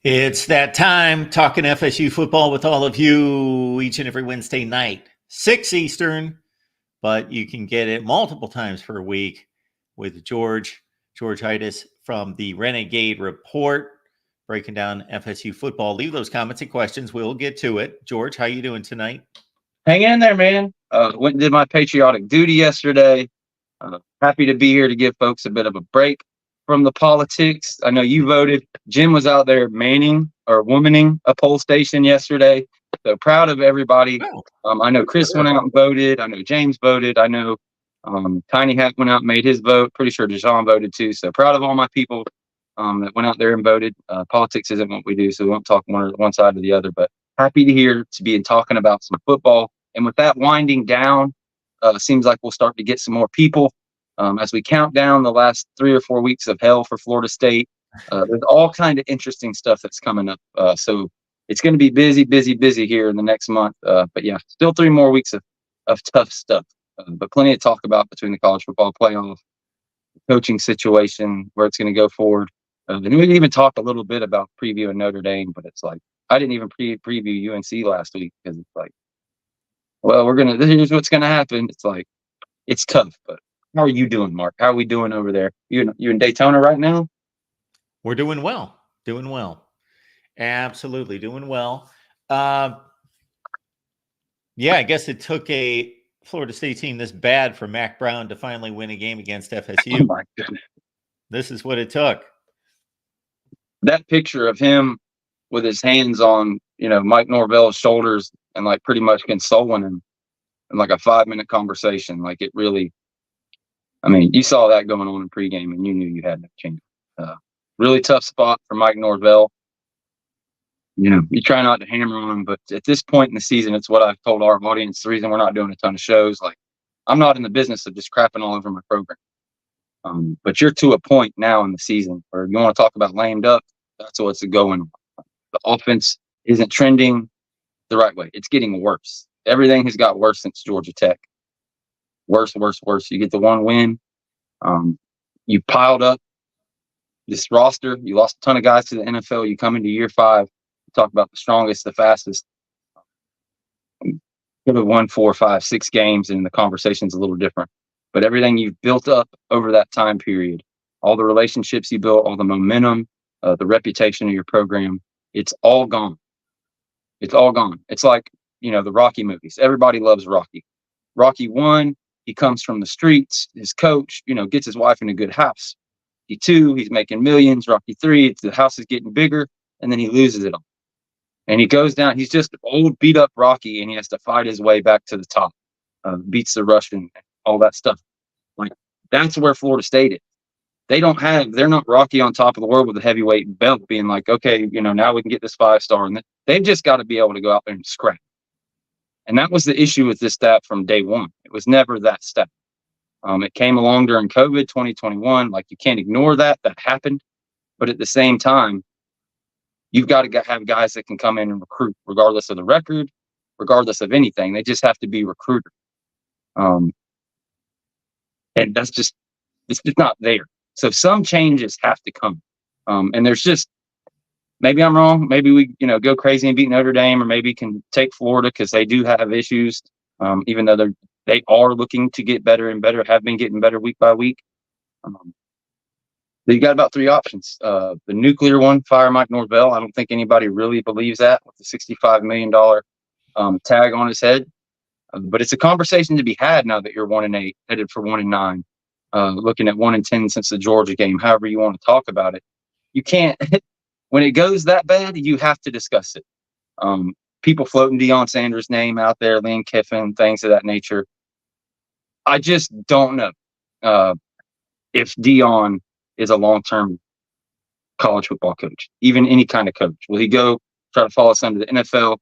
It's that time talking FSU football with all of you each and every Wednesday night, 6 Eastern, but you can get it multiple times per week with George Itis from the Renegade Report, breaking down FSU football. Leave those comments and questions. We'll get to it. George, how you doing tonight? Hang in there, man. Went and did my patriotic duty yesterday. Happy to be here to give folks a bit of a break from the politics. I know you voted. Jim was out there womaning a poll station yesterday. So proud of everybody. I know Chris went out and voted. I know James voted. I know Tiny Hat went out and made his vote. Pretty sure Deshaun voted too. So proud of all my people that went out there and voted. Politics isn't what we do, so we won't talk one side or the other. But happy to be talking about some football. And with that winding down, seems like we'll start to get some more people as we count down the last 3 or 4 weeks of hell for Florida State. There's all kind of interesting stuff that's coming up. So it's going to be busy here in the next month. But yeah, still 3 more weeks of tough stuff. But plenty to talk about between the college football playoff, the coaching situation, where it's going to go forward. And we even talked a little bit about previewing Notre Dame, but it's like I didn't even preview UNC last week because it's like, well, here's what's going to happen. It's like, it's tough, but how are you doing, Mark? How are we doing over there? You in Daytona right now? We're doing well. Absolutely doing well. Yeah, I guess it took a Florida State team this bad for Mac Brown to finally win a game against FSU. Oh my goodness. This is what it took. That picture of him with his hands on, Mike Norvell's shoulders and like pretty much consoling him in like a 5-minute conversation. Like it really, you saw that going on in pregame and you knew you had no chance. Really tough spot for Mike Norvell. You try not to hammer on him, but at this point in the season, it's what I've told our audience. The reason we're not doing a ton of shows, like I'm not in the business of just crapping all over my program. But you're to a point now in the season where you want to talk about lame duck. That's what's going on. The offense isn't trending the right way. It's getting worse. Everything has got worse since Georgia Tech. Worse. You get the one win. You piled up this roster. You lost a ton of guys to the NFL. You come into year 5. You talk about the strongest, the fastest. Could have won 4, 5, 6 games, and the conversation's a little different. But everything you've built up over that time period, all the relationships you built, all the momentum, the reputation of your program, it's all gone. It's all gone. It's like, the Rocky movies. Everybody loves Rocky. Rocky 1, he comes from the streets. His coach, gets his wife in a good house. Rocky 2, he's making millions. Rocky 3, the house is getting bigger, and then he loses it all. And he goes down. He's just old, beat up Rocky, and he has to fight his way back to the top. Beats the Russian, all that stuff. Like that's where Florida State is. They're not Rocky on top of the world with a heavyweight belt being like, okay, now we can get this 5-star. And they've just got to be able to go out there and scrap. And that was the issue with this staff from day one. It was never that staff. It came along during COVID 2021. Like you can't ignore that. That happened. But at the same time, you've got to have guys that can come in and recruit regardless of the record, regardless of anything. They just have to be recruiters. And it's just not there. So some changes have to come. And there's just, maybe I'm wrong. Maybe we, go crazy and beat Notre Dame, or maybe can take Florida because they do have issues, even though they are looking to get better and better, have been getting better week by week. You got about 3 options. The nuclear one, fire Mike Norvell. I don't think anybody really believes that with the $65 million tag on his head. But it's a conversation to be had now that you're 1-8, headed for 1-9, looking at 1-10 since the Georgia game. However you want to talk about it, you can't. When it goes that bad, you have to discuss it. People floating Deion Sanders' name out there, Lane Kiffin, things of that nature. I just don't know if Deion is a long-term college football coach, even any kind of coach. Will he go try to follow us under the NFL?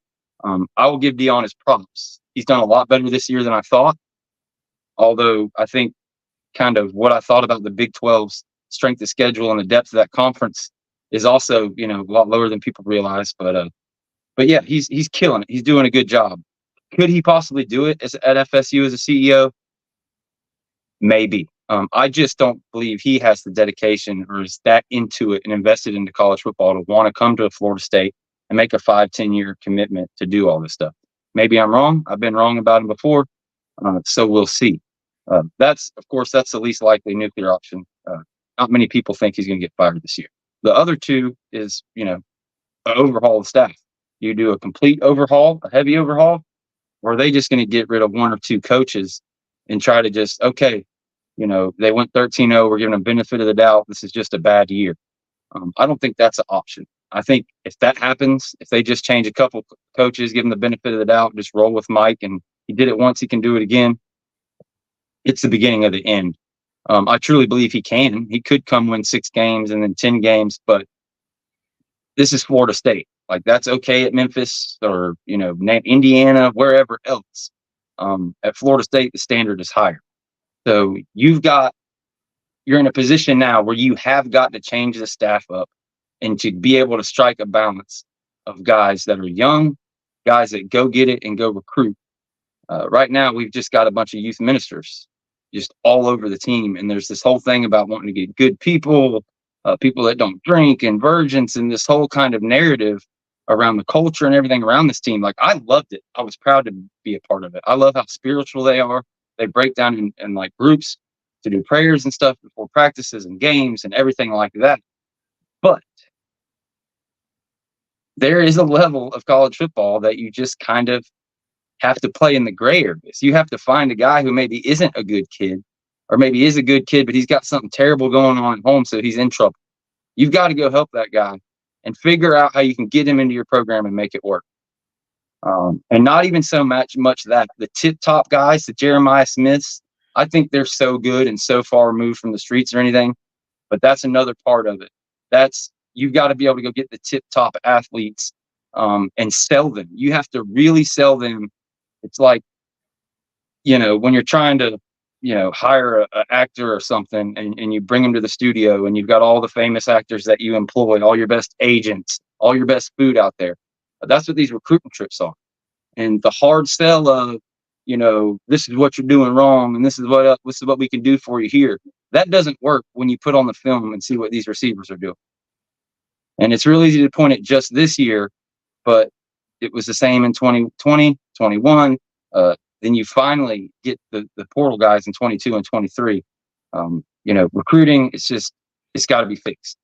I will give Deion his props. He's done a lot better this year than I thought. Although I think kind of what I thought about the Big 12's strength of schedule and the depth of that conference is also, a lot lower than people realize. But yeah, he's killing it. He's doing a good job. Could he possibly do it at FSU as a CEO? Maybe. I just don't believe he has the dedication or is that into it and invested into college football to want to come to Florida State and make a 5-10 year commitment to do all this stuff. Maybe I'm wrong. I've been wrong about him before. So we'll see. That's, of course, that's the least likely nuclear option. Not many people think he's going to get fired this year. The other two is, an overhaul of staff. You do a complete overhaul, a heavy overhaul, or are they just going to get rid of one or two coaches and try to just, okay, they went 13-0. We're giving them benefit of the doubt. This is just a bad year. I don't think that's an option. I think if that happens, if they just change a couple coaches, give them the benefit of the doubt, just roll with Mike, and he did it once, he can do it again. It's the beginning of the end. I truly believe he can. He could come win 6 games and then 10 games, but this is Florida State. Like, that's okay at Memphis or, Indiana, wherever else. At Florida State, the standard is higher. So you're in a position now where you have got to change the staff up and to be able to strike a balance of guys that are young, guys that go get it and go recruit. Right now, we've just got a bunch of youth ministers just all over the team. And there's this whole thing about wanting to get good people, people that don't drink, and virgins, and this whole kind of narrative around the culture and everything around this team. Like, I loved it. I was proud to be a part of it. I love how spiritual they are. They break down in like groups to do prayers and stuff before practices and games and everything like that. But there is a level of college football that you just kind of have to play in the gray areas. You have to find a guy who maybe isn't a good kid, or maybe is a good kid, but he's got something terrible going on at home, so he's in trouble. You've got to go help that guy and figure out how you can get him into your program and make it work. And not even so much that the tip-top guys, the Jeremiah Smiths, I think they're so good and so far removed from the streets or anything, but that's another part of it. You've got to be able to go get the tip-top athletes and sell them. You have to really sell them. It's like, when you're trying to, hire an actor or something, and you bring them to the studio, and you've got all the famous actors that you employ, all your best agents, all your best food out there. That's what these recruitment trips are. And the hard sell of, this is what you're doing wrong, and this is what we can do for you here. That doesn't work when you put on the film and see what these receivers are doing. And it's real easy to point at just this year, but it was the same in 2020, 21. Then you finally get the portal guys in 22 and 23. Recruiting, it's got to be fixed.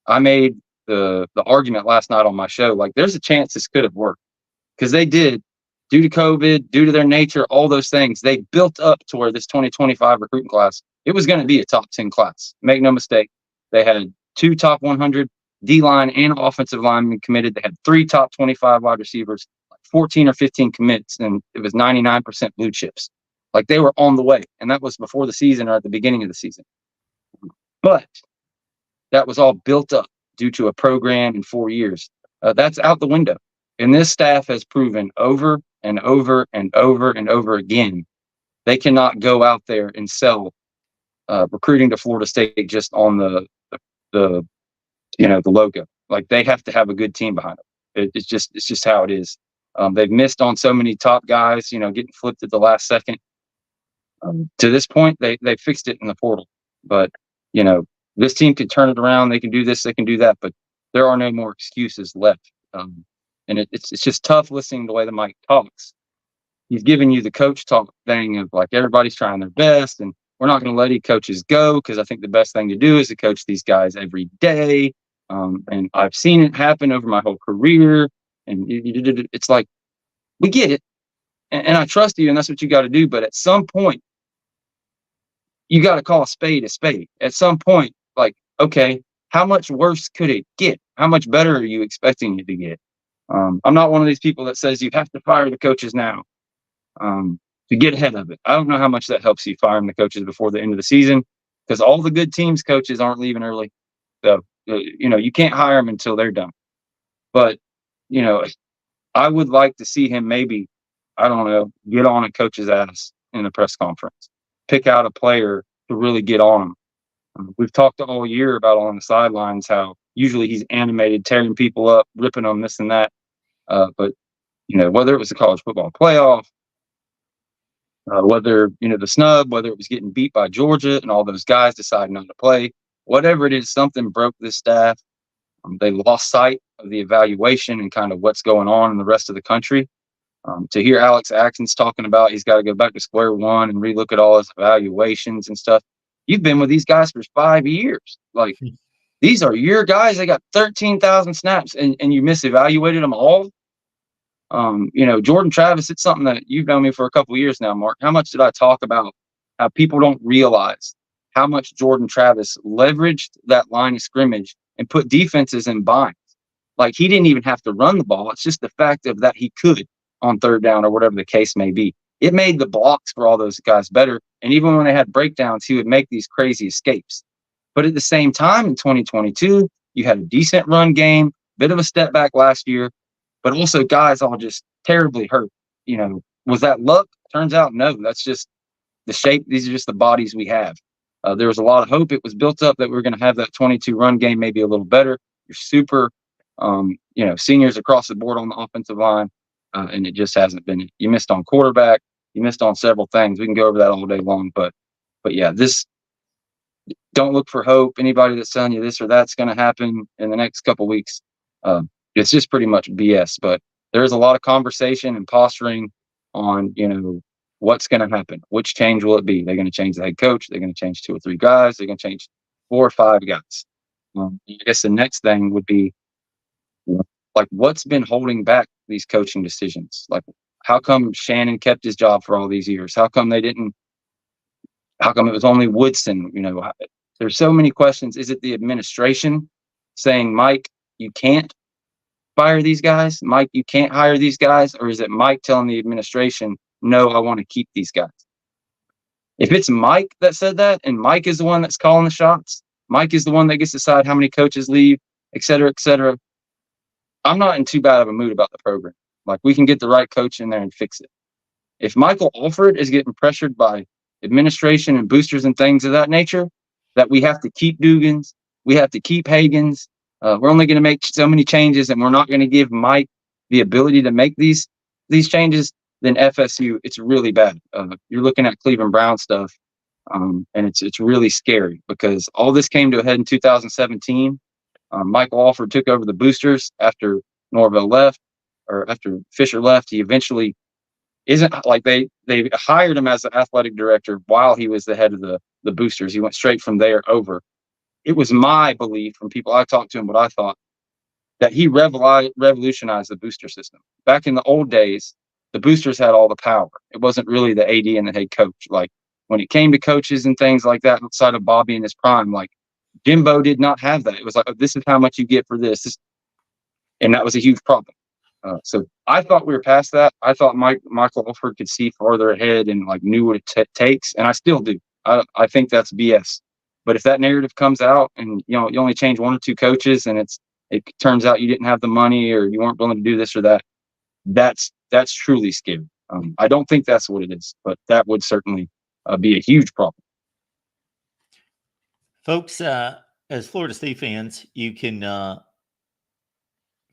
I made the argument last night on my show, like, there's a chance this could have worked, because they did, due to COVID, due to their nature, all those things, they built up to where this 2025 recruiting class, it was going to be a top 10 class. Make no mistake. They had 2 top 100 D-line and offensive linemen committed. They had 3 top 25 wide receivers, like 14 or 15 commits, and it was 99% blue chips. Like, they were on the way, and that was before the season or at the beginning of the season. But that was all built up due to a program in 4 years. That's out the window. And this staff has proven over and over and over and over again, they cannot go out there and sell recruiting to Florida State just on the logo. Like, they have to have a good team behind them. It's just how it is. They've missed on so many top guys, getting flipped at the last second. To this point, they fixed it in the portal. But, this team can turn it around. They can do this, they can do that, but there are no more excuses left. And it's just tough listening to the way that Mike talks. He's giving you the coach talk thing of, like, everybody's trying their best, and we're not going to let any coaches go, because I think the best thing to do is to coach these guys every day. And I've seen it happen over my whole career. And it's like, we get it. And I trust you, and that's what you got to do. But at some point, you got to call a spade a spade. At some point, like, okay, how much worse could it get? How much better are you expecting it to get? I'm not one of these people that says you have to fire the coaches now to get ahead of it. I don't know how much that helps you, firing the coaches before the end of the season, because all the good teams' coaches aren't leaving early. So, you can't hire them until they're done. But, I would like to see him maybe, I don't know, get on a coach's ass in a press conference, pick out a player to really get on him. We've talked all year about on the sidelines how usually he's animated, tearing people up, ripping them, this and that. But, whether it was the college football playoff, whether, the snub, whether it was getting beat by Georgia and all those guys deciding not to play, whatever it is, something broke this staff. They lost sight of the evaluation and kind of what's going on in the rest of the country. To hear Alex Atkins talking about he's got to go back to square one and relook at all his evaluations and stuff. You've been with these guys for 5 years. Like, these are your guys. They got 13,000 snaps and you misevaluated them all. Jordan Travis, it's something that you've known me for a couple of years now, Mark. How much did I talk about how people don't realize how much Jordan Travis leveraged that line of scrimmage and put defenses in binds? Like, he didn't even have to run the ball. It's just the fact of that he could on third down or whatever the case may be. It made the blocks for all those guys better. And even when they had breakdowns, he would make these crazy escapes. But at the same time, in 2022, you had a decent run game, bit of a step back last year, but also guys all just terribly hurt. Was that luck? Turns out, no. That's just the shape. These are just the bodies we have. There was a lot of hope. It was built up that we were going to have that 22 run game maybe a little better. You're super, seniors across the board on the offensive line, and it just hasn't been. You missed on quarterback. You missed on several things. We can go over that all day long, but yeah, this. Don't look for hope. Anybody that's telling you this or that's going to happen in the next couple of weeks, it's just pretty much BS. But there's a lot of conversation and posturing on, what's going to happen. Which change will it be? They're going to change the head coach. They're going to change 2 or 3 guys. They're going to change 4 or 5 guys. I guess the next thing would be, like, what's been holding back these coaching decisions? Like, how come Shannon kept his job for all these years? How come they didn't? How come it was only Woodson? There's so many questions. Is it the administration saying, Mike, you can't fire these guys? Mike, you can't hire these guys? Or is it Mike telling the administration, no, I want to keep these guys? If it's Mike that said that, and Mike is the one that's calling the shots, Mike is the one that gets to decide how many coaches leave, et cetera, I'm not in too bad of a mood about the program. Like, we can get the right coach in there and fix it. If Michael Alford is getting pressured by administration and boosters and things of that nature, that we have to keep Dugans, we have to keep Hagens, we're only going to make so many changes and we're not going to give Mike the ability to make these changes, then FSU, it's really bad. You're looking at Cleveland Brown stuff, and it's really scary because all this came to a head in 2017. Michael Alford took over the boosters after Norvell left, or after Fisher left. He eventually isn't like they hired him as the athletic director while he was the head of the boosters. He went straight from there over. It was my belief from people I talked to him, what I thought, that he revolutionized the booster system. Back in the old days, the boosters had all the power. It wasn't really the AD and the head coach. Like, when it came to coaches and things like that, outside of Bobby in his prime, like, Jimbo did not have that. It was like, oh, this is how much you get for this. And that was a huge problem. So I thought we were past that. I thought Michael Alford could see farther ahead and like knew what it takes, and I still do. I think that's BS. But if that narrative comes out, and you only change 1 or 2 coaches, and it turns out you didn't have the money or you weren't willing to do this or that, that's truly scary. I don't think that's what it is, but that would certainly be a huge problem. Folks, as Florida State fans, you can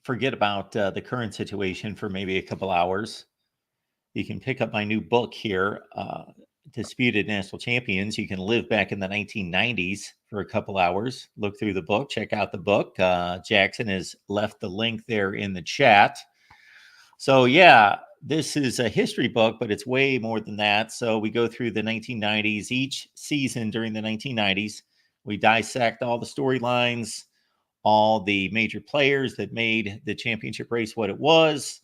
forget about the current situation for maybe a couple hours. You can pick up my new book here, Disputed National Champions. You can live back in the 1990s for a couple hours. Look through the book. Check out the book. Jackson has left the link there in the chat. So, yeah, this is a history book, but it's way more than that. So we go through the 1990s. Each season during the 1990s, we dissect all the storylines, all the major players that made the championship race what it was,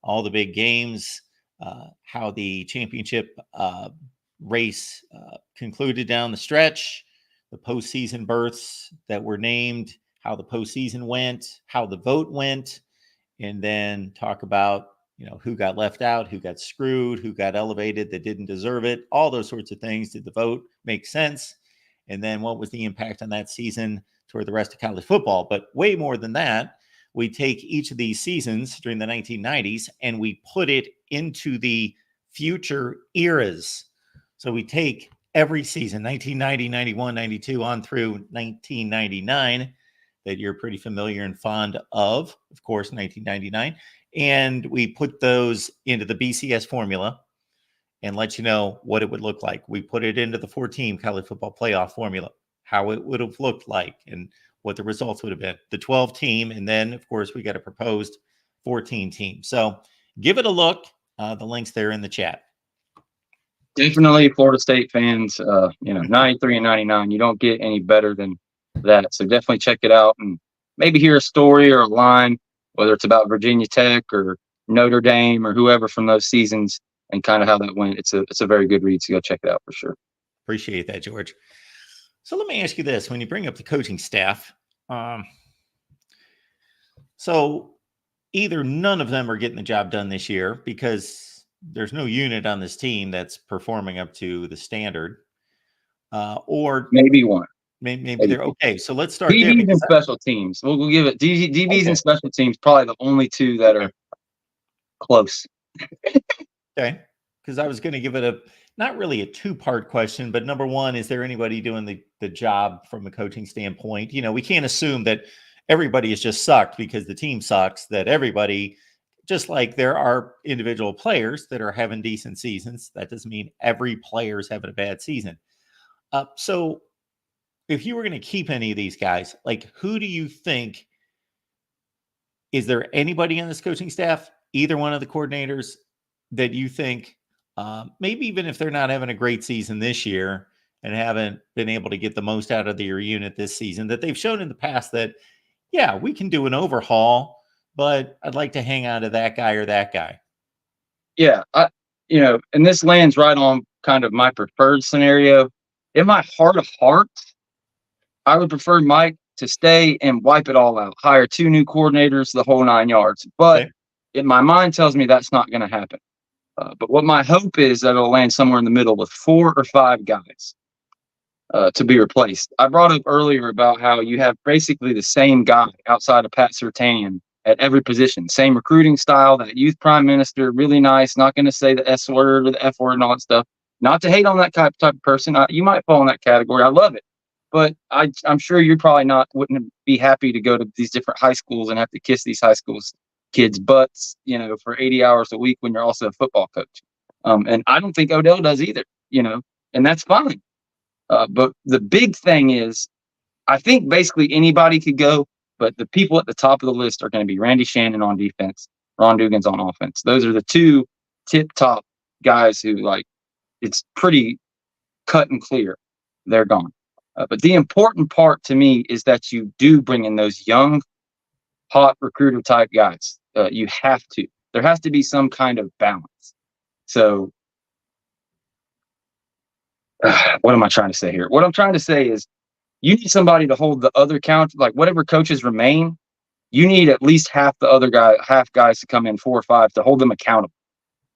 all the big games, how the championship race concluded down the stretch, the postseason berths that were named, how the postseason went, how the vote went, and then talk about, who got left out, who got screwed, who got elevated that didn't deserve it, all those sorts of things. Did the vote make sense? And then what was the impact on that season toward the rest of college football? But way more than that, we take each of these seasons during the 1990s and we put it into the future eras. So we take every season, 1990, 91, 92, on through 1999, that you're pretty familiar and fond of course, 1999. And we put those into the BCS formula. and let you know what it would look like. We put it into the 4-team college football playoff formula, how it would have looked like and what the results would have been. The 12-team, and then, of course, we got a proposed 14-team. So give it a look. The link's there in the chat. Definitely Florida State fans, 93 and 99, you don't get any better than that. So definitely check it out and maybe hear a story or a line, whether it's about Virginia Tech or Notre Dame or whoever from those seasons and kind of how that went. It's a very good read. So go check it out for sure. Appreciate that, George. So let me ask you this. When you bring up the coaching staff, so either none of them are getting the job done this year because there's no unit on this team that's performing up to the standard, or maybe one. Maybe they're okay. So let's start DBs there. And special teams. We'll give it DBs okay. And special teams, probably the only two that are close. Okay. Because I was going to give it not really a two-part question, but number one, is there anybody doing the job from a coaching standpoint? We can't assume that everybody has just sucked because the team sucks, that everybody, just like there are individual players that are having decent seasons, that doesn't mean every player is having a bad season. So if you were going to keep any of these guys, like who do you think, is there anybody on this coaching staff, either one of the coordinators that you think, maybe even if they're not having a great season this year and haven't been able to get the most out of their unit this season, that they've shown in the past that, yeah, we can do an overhaul, but I'd like to hang on to that guy or that guy? Yeah. And this lands right on kind of my preferred scenario. In my heart of hearts, I would prefer Mike to stay and wipe it all out, hire 2 new coordinators, the whole 9 yards. But in my mind tells me that's not going to happen. But what my hope is that it'll land somewhere in the middle with 4 or 5 guys to be replaced. I brought up earlier about how you have basically the same guy outside of Pat Surtain at every position, same recruiting style, that youth prime minister, really nice, not going to say the S word or the F word and all that stuff. Not to hate on that type of person. You might fall in that category. I love it. But I'm sure you're probably wouldn't be happy to go to these different high schools and have to kiss these high schools kids' butts, for 80 hours a week when you're also a football coach. And I don't think Odell does either, and that's fine. But the big thing is, I think basically anybody could go, but the people at the top of the list are going to be Randy Shannon on defense, Ron Dugans on offense. Those are the 2 tip-top guys who, it's pretty cut and clear. They're gone. But the important part to me is that you do bring in those young, hot recruiter type guys. You have to. There has to be some kind of balance. So what am I trying to say here? What I'm trying to say is you need somebody to hold the other count, like whatever coaches remain, you need at least half guys to come in, 4 or 5, to hold them accountable.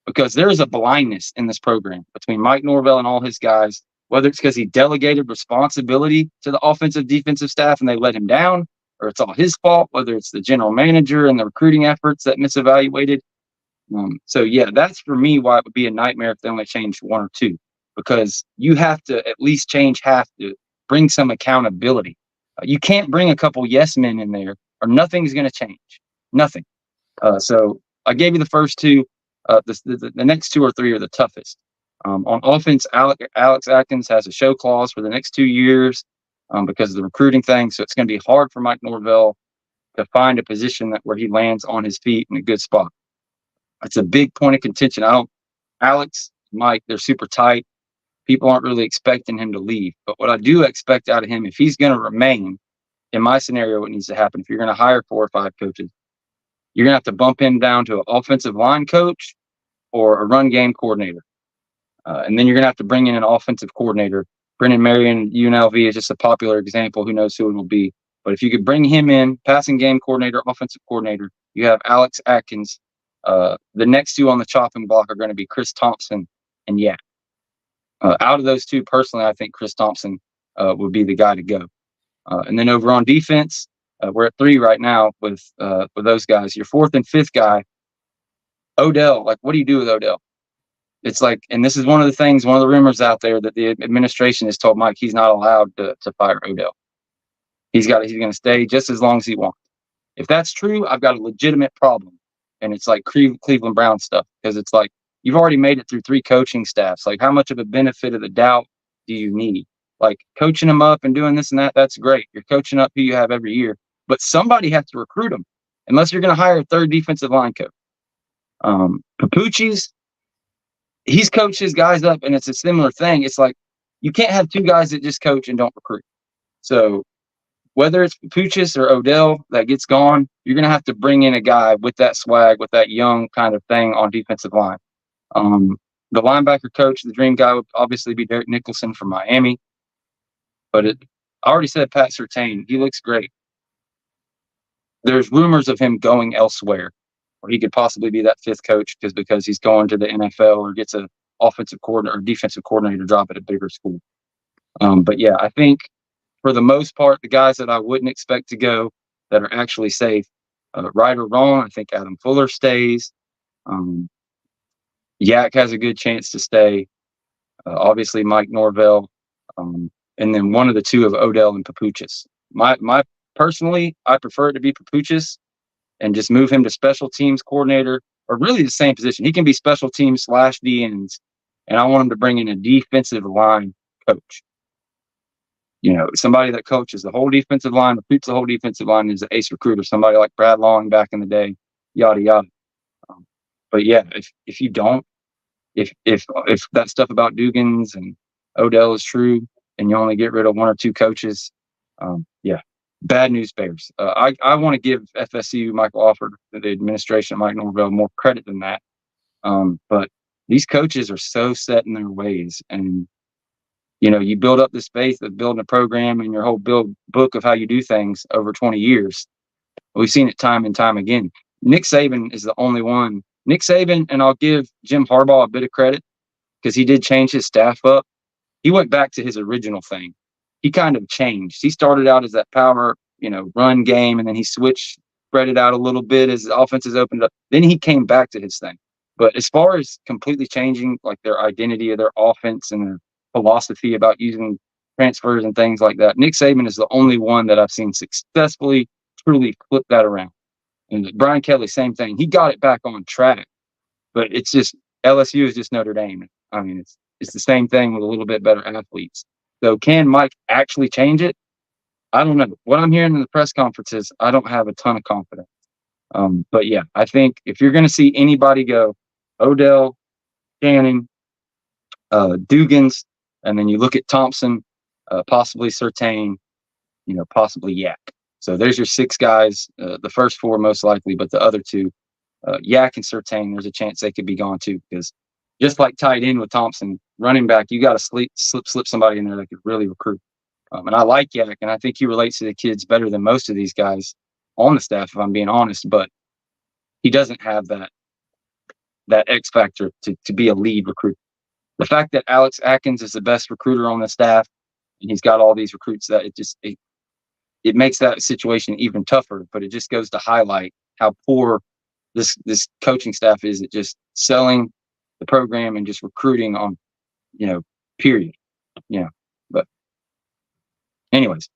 Because there is a blindness in this program between Mike Norvell and all his guys, whether it's because he delegated responsibility to the offensive defensive staff and they let him down, or it's all his fault, whether it's the general manager and the recruiting efforts that misevaluated. So yeah, that's for me why it would be a nightmare if they only changed 1 or 2, because you have to at least change half to bring some accountability. You can't bring a couple yes men in there or nothing's going to change. Nothing. So I gave you the first 2. The next 2 or 3 are the toughest. On offense, Alex Atkins has a show clause for the next 2 years because of the recruiting thing. So it's going to be hard for Mike Norvell to find a position where he lands on his feet in a good spot. It's a big point of contention. Alex, Mike, they're super tight. People aren't really expecting him to leave. But what I do expect out of him, if he's going to remain, in my scenario, what needs to happen, if you're going to hire 4 or 5 coaches, you're going to have to bump him down to an offensive line coach or a run game coordinator. And then you're going to have to bring in an offensive coordinator. Brendan Marion, UNLV, is just a popular example. Who knows who it will be. But if you could bring him in, passing game coordinator, offensive coordinator, you have Alex Atkins. The next 2 on the chopping block are going to be Chris Thompson and Yak. Out of those 2, personally, I think Chris Thompson would be the guy to go. And then over on defense, we're at 3 right now with those guys. Your 4th and 5th guy, Odell. What do you do with Odell? It's and this is one of the rumors out there that the administration has told Mike he's not allowed to fire Odell. He's going to stay just as long as he wants. If that's true, I've got a legitimate problem. And it's Cleveland Brown stuff, because it's you've already made it through 3 coaching staffs. Like, how much of a benefit of the doubt do you need? Like, coaching them up and doing this and that, that's great. You're coaching up who you have every year, but somebody has to recruit them, unless you're going to hire a 3rd defensive line coach. Papucci's, he's coached his guys up, and it's a similar thing. It's like, you can't have 2 guys that just coach and don't recruit. So whether it's Papuchis or Odell that gets gone, you're going to have to bring in a guy with that swag, with that young kind of thing on defensive line. The linebacker coach, the dream guy would obviously be Derek Nicholson from Miami. But I already said Pat Surtain. He looks great. There's rumors of him going elsewhere, or he could possibly be that 5th coach because he's going to the NFL or gets an offensive coordinator or defensive coordinator job at a bigger school. But yeah, I think for the most part, the guys that I wouldn't expect to go that are actually safe, right or wrong, I think Adam Fuller stays. Yak has a good chance to stay. Obviously, Mike Norvell, and then one of the 2 of Odell and Papuchis. My personally, I prefer it to be Papuchis and just move him to special teams coordinator, or really the same position. He can be special teams / D ends, and I want him to bring in a defensive line coach. You know, somebody that coaches the whole defensive line, recruits the whole defensive line, is an ace recruiter. Somebody like Brad Long back in the day, yada yada. But yeah, if you don't, if that stuff about Dugans and Odell is true, and you only get rid of 1 or 2 coaches, yeah, bad news bears. I want to give FSU, Michael Alford, the administration, Mike Norvell, more credit than that. But these coaches are so set in their ways, and you know, you build up this faith of building a program and your whole book of how you do things over 20 years. We've seen it time and time again. Nick Saban is the only one. Nick Saban, and I'll give Jim Harbaugh a bit of credit because he did change his staff up. He went back to his original thing. He kind of changed. He started out as that power, run game, and then he switched, spread it out a little bit as the offenses opened up. Then he came back to his thing. But as far as completely changing like their identity of their offense and their philosophy about using transfers and things like that, Nick Saban is the only one that I've seen successfully truly flip that around. And Brian Kelly, same thing. He got it back on track, but it's just LSU is just Notre Dame. I mean, it's the same thing with a little bit better athletes. So can Mike actually change it? I don't know. What I'm hearing in the press conferences, I don't have a ton of confidence. But yeah, I think if you're going to see anybody go, Odell, Cannon, Dugans, and then you look at Thompson, possibly Surtain, possibly Yak. So there's your 6 guys. The first 4 most likely, but the other 2, Yak and Surtain, there's a chance they could be gone too. Because just like tight end with Thompson, running back, you got to slip somebody in there that could really recruit. And I like Yak, and I think he relates to the kids better than most of these guys on the staff, if I'm being honest. But he doesn't have that X factor to be a lead recruit. The fact that Alex Atkins is the best recruiter on the staff, and he's got all these recruits, that it makes that situation even tougher. But it just goes to highlight how poor this coaching staff is at just selling the program and just recruiting on, period. But anyways.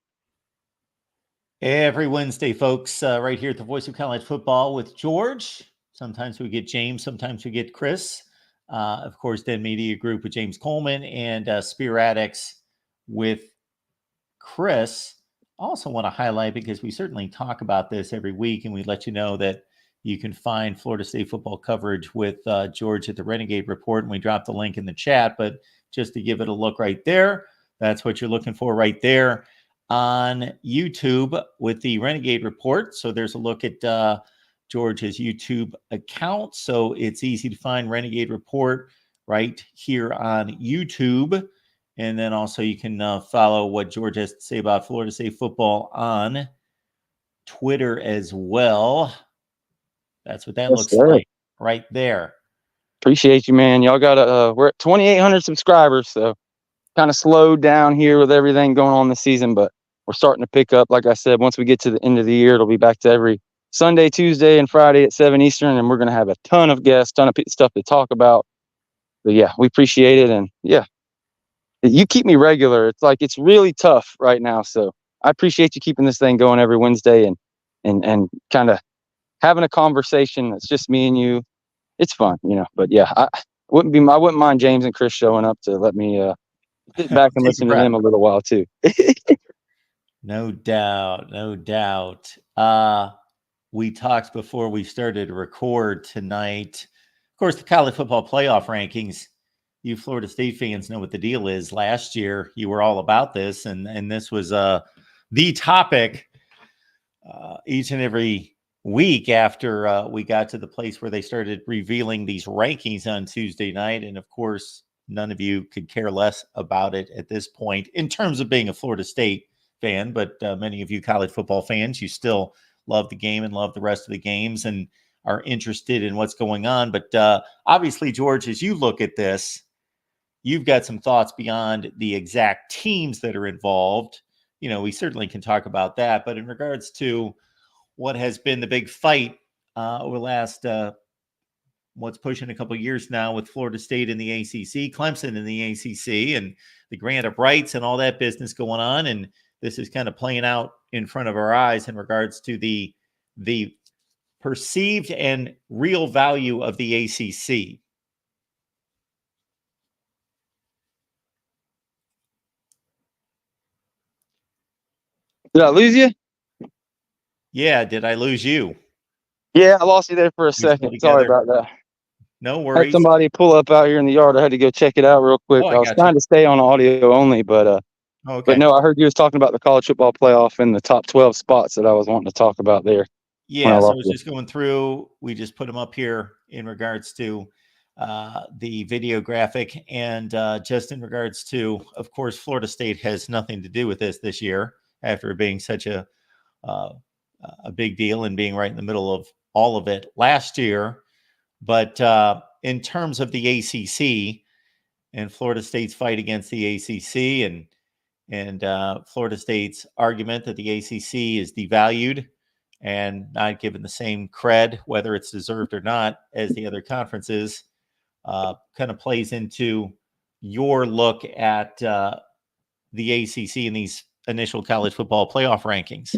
Every Wednesday, folks, right here at the Voice of College Football with George. Sometimes we get James, sometimes we get Chris. Of course, Den Media Group with James Coleman, and Spear Addicts with Chris. Also want to highlight, because we certainly talk about this every week, and we let you know that you can find Florida State football coverage with George at the Renegade Report, and we dropped the link in the chat. But just to give it a look right there, that's what you're looking for right there on YouTube with the Renegade Report. So there's a look at George's YouTube account. So it's easy to find Renegade Report right here on YouTube. And then also you can follow what George has to say about Florida State football on Twitter as well. That's what that looks like right there. Appreciate you, man. Y'all got we're at 2,800 subscribers, so kind of slowed down here with everything going on this season, but we're starting to pick up. Like I said, once we get to the end of the year, it'll be back to every Sunday, Tuesday, and Friday at 7 Eastern, and we're going to have a ton of guests, ton of stuff to talk about. But yeah, we appreciate it, and yeah, you keep me regular. It's like it's really tough right now, so I appreciate you keeping this thing going every Wednesday and kind of having a conversation that's just me and you. It's fun, But yeah, I wouldn't mind James and Chris showing up to let me sit back and Take a listen to breath. them a little while too. No doubt. No doubt. We talked before we started to record tonight. Of course, the college football playoff rankings. You Florida State fans know what the deal is. Last year, you were all about this, and this was the topic each and every week after we got to the place where they started revealing these rankings on Tuesday night. And of course, none of you could care less about it at this point in terms of being a Florida State fan, but many of you college football fans, you still love the game and love the rest of the games and are interested in what's going on. But obviously, George, as you look at this, you've got some thoughts beyond the exact teams that are involved. You know, we certainly can talk about that. But in regards to what has been the big fight over the last, what's pushing a couple of years now with Florida State in the ACC, Clemson in the ACC, and the grant of rights and all that business going on. And this is kind of playing out in front of our eyes in regards to the perceived and real value of the ACC. Did I lose you? Yeah, did I lose you? Yeah, I lost you there for a second. Sorry about that. No I had worries. somebody pull up out here in the yard. I had to go check it out real quick. Oh, I was trying to stay on audio only, but okay. no, I heard you was talking about the college football playoff and the top 12 spots that I was wanting to talk about there. Yeah, so I was just going through. We just put them up here in regards to the video graphic, and just in regards to, of course, Florida State has nothing to do with this year after being such a big deal and being right in the middle of all of it last year. But in terms of the ACC and Florida State's fight against the ACC and Florida State's argument that the ACC is devalued and not given the same cred, whether it's deserved or not, as the other conferences, kind of plays into your look at the ACC and these initial college football playoff rankings.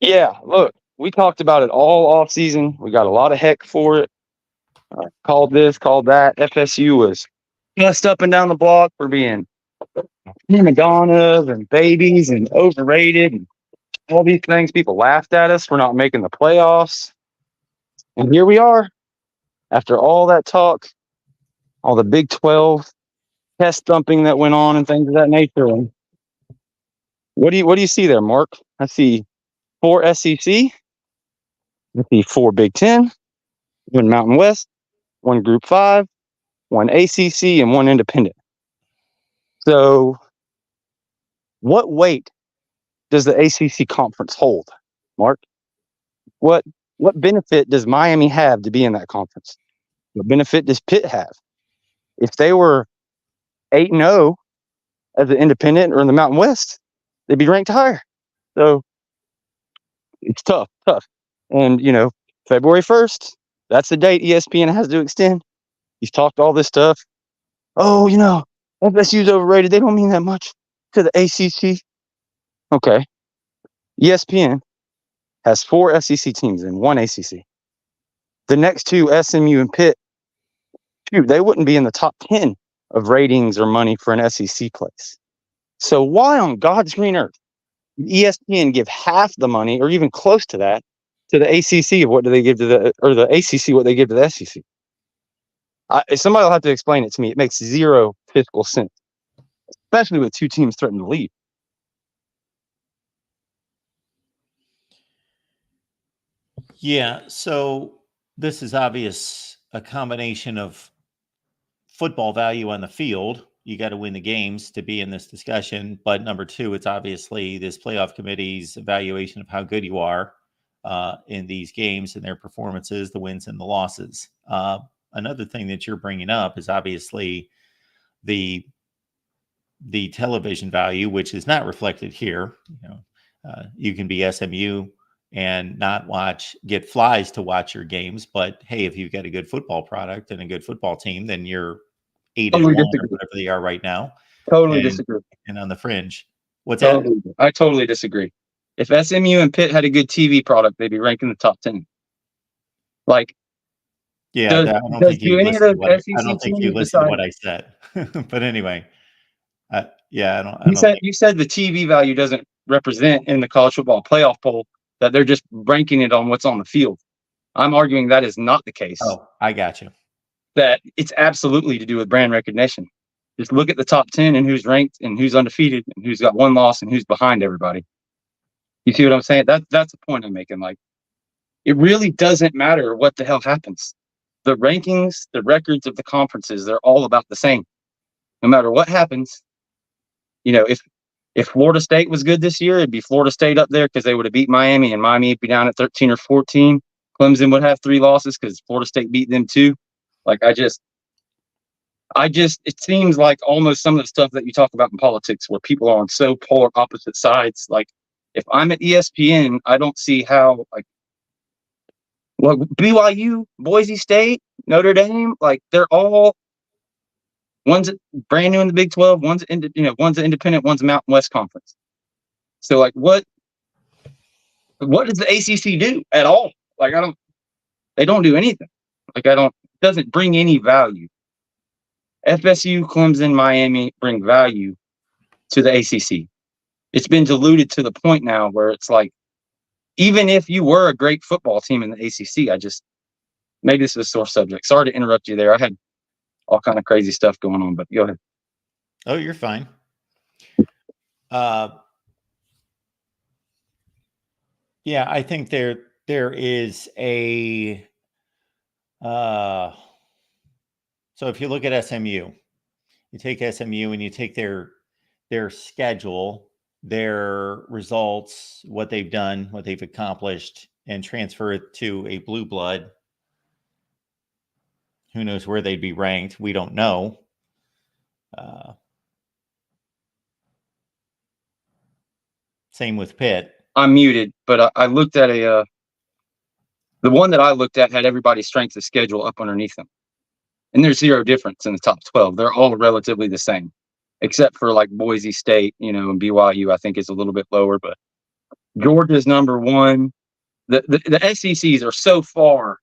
Yeah, look, we talked about it all off season. We got a lot of heck for it. Called this, called that. FSU was just up and down the block for being Madonnas and babies and overrated and all these things. People laughed at us for not making the playoffs. And here we are, after all that talk, all the Big 12 test thumping that went on and things of that nature. And what do you see there, Mark? I see 4 SEC. I see 4 Big 10, 1 Mountain West, 1 Group 5, 1 ACC, and 1 independent. So what weight does the ACC conference hold, Mark? What benefit does Miami have to be in that conference? What benefit does Pitt have? If they were 8-0 as an independent or in the Mountain West, they'd be ranked higher. So it's tough. And, February 1st, that's the date ESPN has to extend. He's talked all this stuff. Oh, FSU's overrated. They don't mean that much to the ACC. Okay. ESPN has 4 SEC teams and 1 ACC. The next 2, SMU and Pitt, they wouldn't be in the top 10 of ratings or money for an SEC place. So why on God's green earth did ESPN give half the money or even close to that to the ACC? What do they give to the ACC? What they give to the SEC? Somebody will have to explain it to me. It makes zero fiscal sense, especially with 2 teams threatening to leave. Yeah, so this is obvious, a combination of football value on the field. You got to win the games to be in this discussion. But number 2, it's obviously this playoff committee's evaluation of how good you are in these games and their performances, the wins and the losses. Another thing that you're bringing up is obviously the television value, which is not reflected here. You can be SMU and not get flies to watch your games. But hey, if you've got a good football product and a good football team, then you're 8-1 or whatever they are right now. Totally disagree. And on the fringe. What's that? I totally disagree. If SMU and Pitt had a good TV product, they'd be ranked in the top 10. Like, Yeah, Does I don't does think do you any of listened to those what I SEC don't think you teams listened to besides what I said. But anyway, yeah, I you don't said think. you said the TV value doesn't represent in the college football playoff poll, that they're just ranking it on what's on the field. I'm arguing that is not the case. Oh, I got you. That it's absolutely to do with brand recognition. Just look at the top 10 and who's ranked and who's undefeated and who's got one loss and who's behind everybody. You see what I'm saying? That's the point I'm making. Like, it really doesn't matter what the hell happens. The rankings, the records of the conferences, they're all about the same. No matter what happens, if Florida State was good this year, it'd be Florida State up there because they would have beat Miami, and Miami would be down at 13 or 14. Clemson would have 3 losses because Florida State beat them too. Like, it seems like almost some of the stuff that you talk about in politics where people are on so polar opposite sides. Like, if I'm at ESPN, I don't see how, like, BYU, Boise State, Notre Dame, like, they're all one's brand new in the Big 12, one's one's an independent, one's a Mountain West Conference. So, like, what does the ACC do at all? Like, they don't do anything. Like, it doesn't bring any value. FSU, Clemson, Miami bring value to the ACC. It's been diluted to the point now where it's like, even if you were a great football team in the ACC, maybe this is a sore subject. Sorry to interrupt you there. I had all kind of crazy stuff going on, but go ahead. Oh, you're fine. Yeah, I think there is a. So if you look at SMU, you take SMU and you take their schedule, their results, what they've done, what they've accomplished, and transfer it to a blue blood. Who knows where they'd be ranked? We don't know. Same with Pitt. I'm muted, but I looked at the one that I looked at had everybody's strength of schedule up underneath them. And there's zero difference in the top 12. They're all relatively the same, except for like Boise State, and BYU, I think, is a little bit lower. But Georgia's number one. The SECs are so far,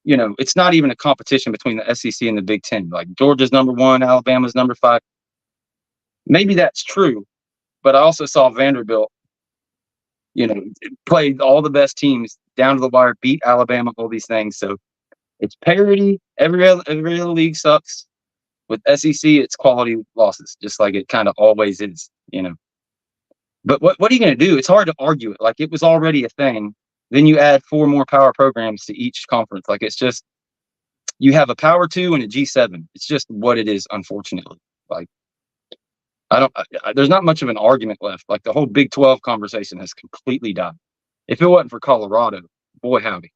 it's not even a competition between the SEC and the Big Ten. Like, Georgia's number one, Alabama's number 5. Maybe that's true, but I also saw Vanderbilt, played all the best teams down to the wire, beat Alabama, all these things. So it's parity. Every other league sucks. With SEC, it's quality losses, just like it kind of always is, But what are you going to do? It's hard to argue it. Like, it was already a thing. Then you add 4 more power programs to each conference. Like, it's just, you have a power 2 and a G7. It's just what it is, unfortunately. Like, there's not much of an argument left. Like, the whole Big 12 conversation has completely died. If it wasn't for Colorado, boy howdy,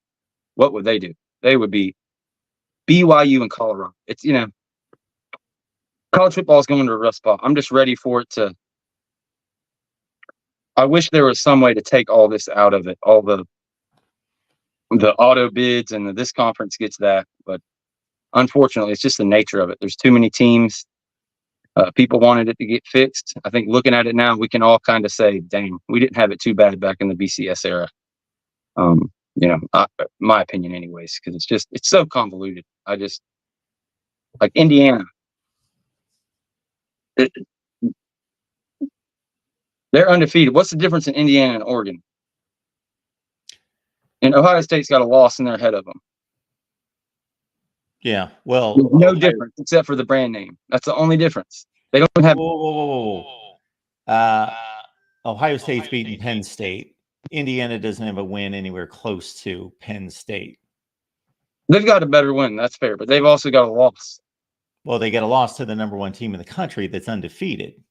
what would they do? They would be BYU and Colorado. It's, college football is going to a rough spot. I'm just ready for it to. I wish there was some way to take all this out of it, all the auto bids and this conference gets that. But unfortunately, it's just the nature of it. There's too many teams. People wanted it to get fixed. I think looking at it now, we can all kind of say, dang, we didn't have it too bad back in the BCS era. My opinion anyways, because it's so convoluted. Like Indiana. They're undefeated. What's the difference in Indiana and Oregon? And Ohio State's got a loss in their head of them. Yeah, well, there's no difference except for the brand name. That's the only difference. They don't have. Whoa. Ohio State's beaten Penn State. Indiana doesn't have a win anywhere close to Penn State. They've got a better win, that's fair, but they've also got a loss. Well, they get a loss to the number 1 team in the country that's undefeated.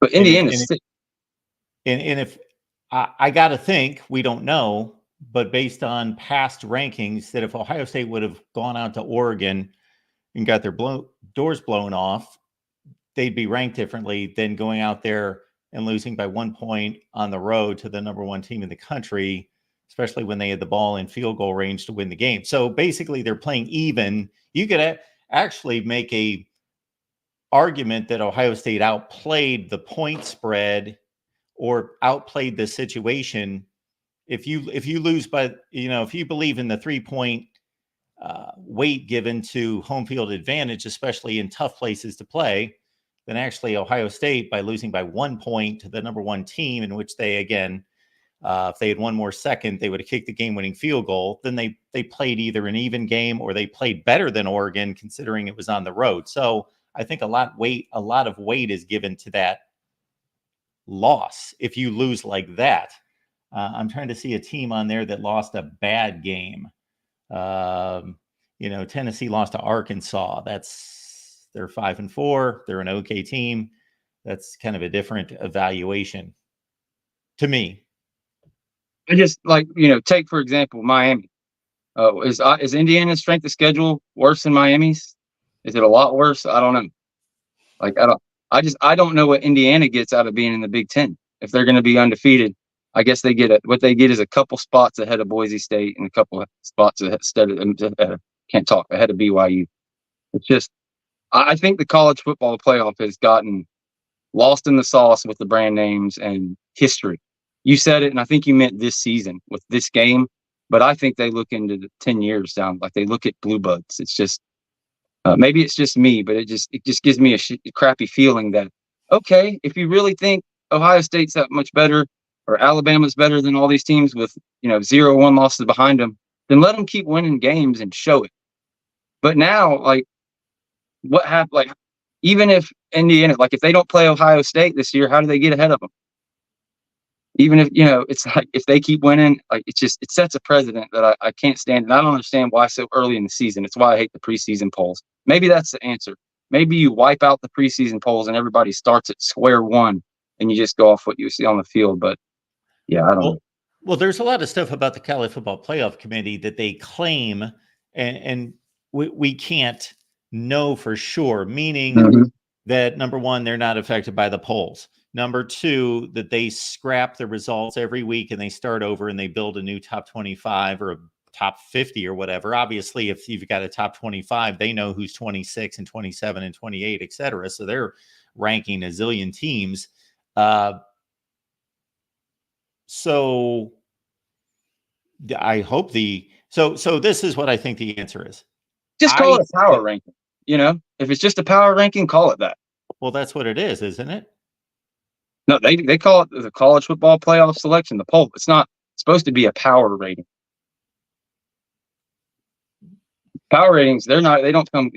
But Indiana's sick. And if I got to think, we don't know, but based on past rankings, that if Ohio State would have gone out to Oregon and got their doors blown off, they'd be ranked differently than going out there and losing by 1 point on the road to the number 1 team in the country, especially when they had the ball in field goal range to win the game. So basically, they're playing even. You could actually make a argument that Ohio State outplayed the point spread or outplayed the situation. If you lose by, if you believe in the 3-point weight given to home field advantage, especially in tough places to play, than actually Ohio State by losing by 1 point to the number one team, in which they, again, if they had one more second, they would have kicked the game-winning field goal. Then they played either an even game or they played better than Oregon, considering it was on the road. So I think a lot of weight is given to that loss if you lose like that. I'm trying to see a team on there that lost a bad game. Tennessee lost to Arkansas. They're 5-4. They're an okay team. That's kind of a different evaluation to me. I just take, for example, Miami. Is Indiana's strength of schedule worse than Miami's? Is it a lot worse? I don't know. I don't know what Indiana gets out of being in the Big Ten. If they're going to be undefeated, I guess what they get is a couple spots ahead of Boise State and a couple of spots ahead of BYU. It's just, I think the college football playoff has gotten lost in the sauce with the brand names and history. You said it, and I think you meant this season with this game, but I think they look into the 10 years down, like they look at Blue Buds. It's just, maybe it's just me, but it just gives me a crappy feeling that, okay, if you really think Ohio State's that much better or Alabama's better than all these teams with 0-1 losses behind them, then let them keep winning games and show it. But now, what happened? Even if Indiana, if they don't play Ohio State this year, how do they get ahead of them? Even if, it's like, if they keep winning, it sets a precedent that I can't stand. And I don't understand why so early in the season. It's why I hate the preseason polls. Maybe that's the answer. Maybe you wipe out the preseason polls and everybody starts at square one and you just go off what you see on the field. But yeah, I don't know. Well, there's a lot of stuff about the College Football Playoff Committee that they claim, and we can't know for sure, meaning that, number one, they're not affected by the polls. Number two, that they scrap the results every week and they start over and they build a new top 25 or a top 50 or whatever. Obviously, if you've got a top 25, they know who's 26 and 27 and 28, et cetera. So they're ranking a zillion teams. So I hope so this is what I think the answer is. Just call it a power ranking. If it's just a power ranking, call it that. Well, that's what it is, isn't it? No, they call it the college football playoff selection, the poll. It's not supposed to be a power rating. Power ratings, they don't come,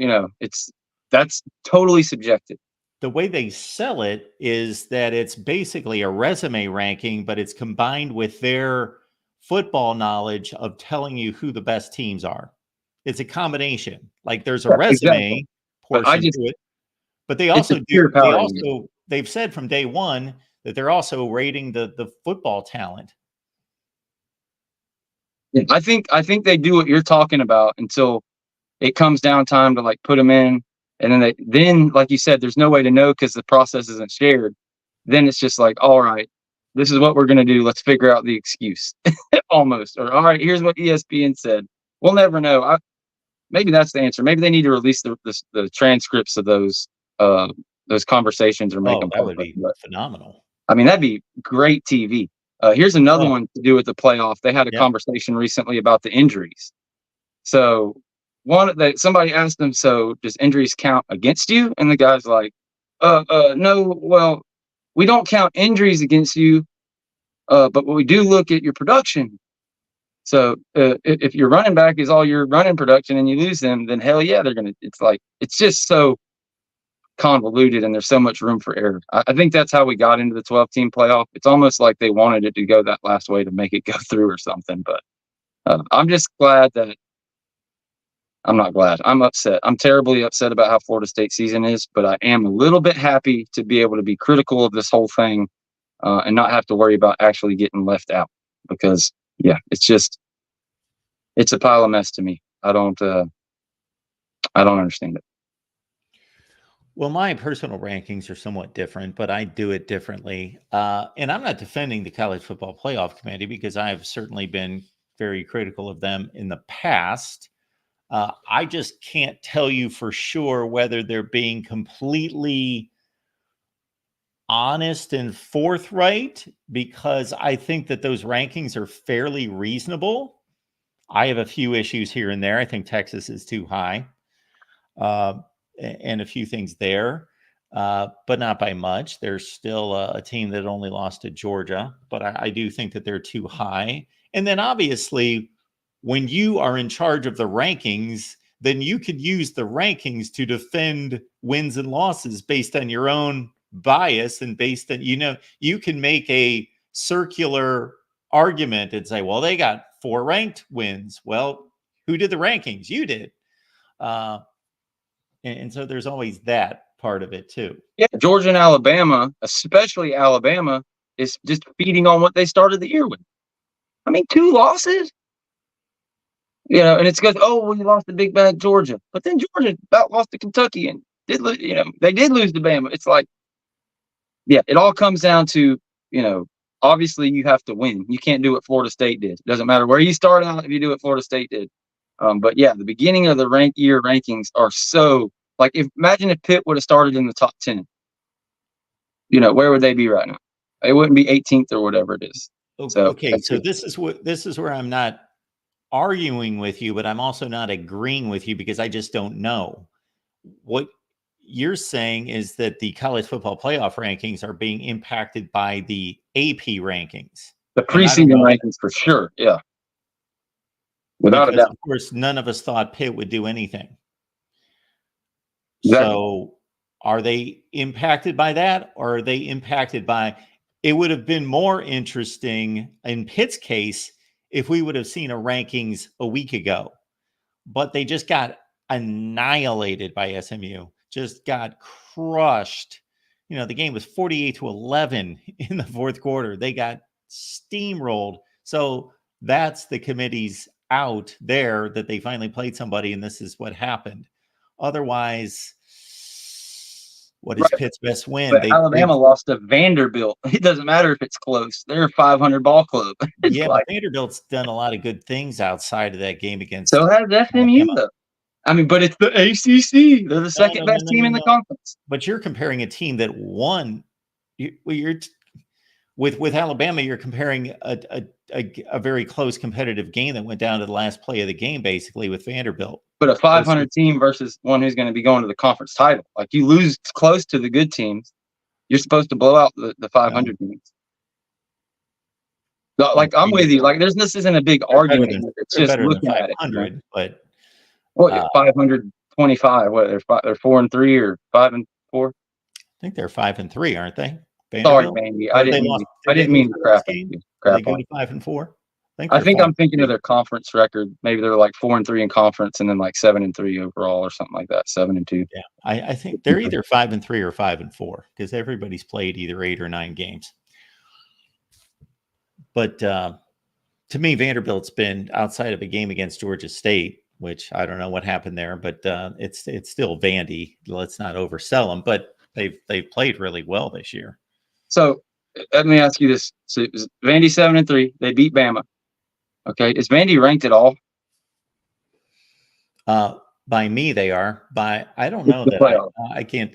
that's totally subjective. The way they sell it is that it's basically a resume ranking, but it's combined with their football knowledge of telling you who the best teams are. It's a combination. There's a resume portion to it, but they also they've said from day one that they're also rating the football talent. Yeah, I think they do what you're talking about until it comes down time to put them in. And then like you said, there's no way to know because the process isn't shared. Then it's just all right, this is what we're going to do. Let's figure out the excuse almost. Or, all right, here's what ESPN said. We'll never know. Maybe that's the answer. Maybe they need to release the transcripts of those conversations or make them public. That would be phenomenal. I mean, that'd be great TV. Here's another one to do with the playoff. They had a conversation recently about the injuries. So somebody asked them, so does injuries count against you? And the guy's like, no, well, we don't count injuries against you, but we do look at your production. So if your running back is all your running production and you lose them, then hell yeah, it's just so convoluted and there's so much room for error. I think that's how we got into the 12-team playoff. It's almost like they wanted it to go that last way to make it go through or something. But I'm just glad that I'm not glad. I'm upset. I'm terribly upset about how Florida State season is, but I am a little bit happy to be able to be critical of this whole thing and not have to worry about actually getting left out because, yeah, it's a pile of mess to me. I don't understand it. Well, my personal rankings are somewhat different, but I do it differently. And I'm not defending the College Football Playoff Committee because I've certainly been very critical of them in the past. I just can't tell you for sure whether they're being completely honest and forthright because I think that those rankings are fairly reasonable. I have a few issues here and there. I think Texas is too high, and a few things there, but not by much. There's still a team that only lost to Georgia, but I do think that they're too high. And then obviously, when you are in charge of the rankings, then you could use the rankings to defend wins and losses based on your own bias and based on, you can make a circular argument and say, well, they got 4 ranked wins. Well, who did the rankings? You did. And so there's always that part of it too. Yeah, Georgia and Alabama, especially Alabama, is just feeding on what they started the year with. I mean, 2 losses. And it's because, oh, we lost to big bad Georgia, but then Georgia about lost to Kentucky and they did lose to Bama. It's like, yeah, it all comes down to, obviously you have to win. You can't do what Florida State did. It doesn't matter where you start out if you do what Florida State did. But yeah, the beginning of the year rankings are so like, imagine if Pitt would have started in the top 10, where would they be right now? It wouldn't be 18th or whatever it is. Okay. So this is where I'm not arguing with you, but I'm also not agreeing with you because I just don't know. What you're saying is that the college football playoff rankings are being impacted by the AP rankings. The preseason rankings for sure. Yeah. Without a doubt. Of course, none of us thought Pitt would do anything. Exactly. So are they impacted by that, or are they impacted by, it would have been more interesting in Pitt's case if we would have seen a rankings a week ago, but they just got annihilated by SMU, just got crushed. The game was 48-11 in the fourth quarter. They got steamrolled. So that's the committee's out there that they finally played somebody, and this is what happened. Otherwise, what is Pitt's best win? But Alabama lost to Vanderbilt. It doesn't matter if it's close. They're a 500 ball club. Yeah, but Vanderbilt's done a lot of good things outside of that game against. So has SMU, though. I mean, but it's the ACC. They're the second best team in the conference. But you're comparing a team that won. With Alabama, you're comparing a very close competitive game that went down to the last play of the game, basically, with Vanderbilt. But a 500 team versus one who's going to be going to the conference title. Like, you lose close to the good teams, you're supposed to blow out the 500 teams. Like, I'm with you. Like, this isn't a big argument. It's just looking at it. But 525. What, they're 4-3 or 5-4? I think they're 5-3, aren't they? Sorry, Vandy. I didn't mean to crap. They go to 5-4. I think I'm thinking of their conference record. Maybe they're like 4-3 in conference, and then like 7-3 overall, or something like that. 7-2. Yeah, I think they're either 5-3 or 5-4 because everybody's played either 8 or 9 games. But to me, Vanderbilt's been outside of a game against Georgia State, which I don't know what happened there, but it's still Vandy. Let's not oversell them, but they've played really well this year. So let me ask you this: so it was Vandy 7-3. They beat Bama. Okay, is Vandy ranked at all? By me, they are. By I don't know that I can't.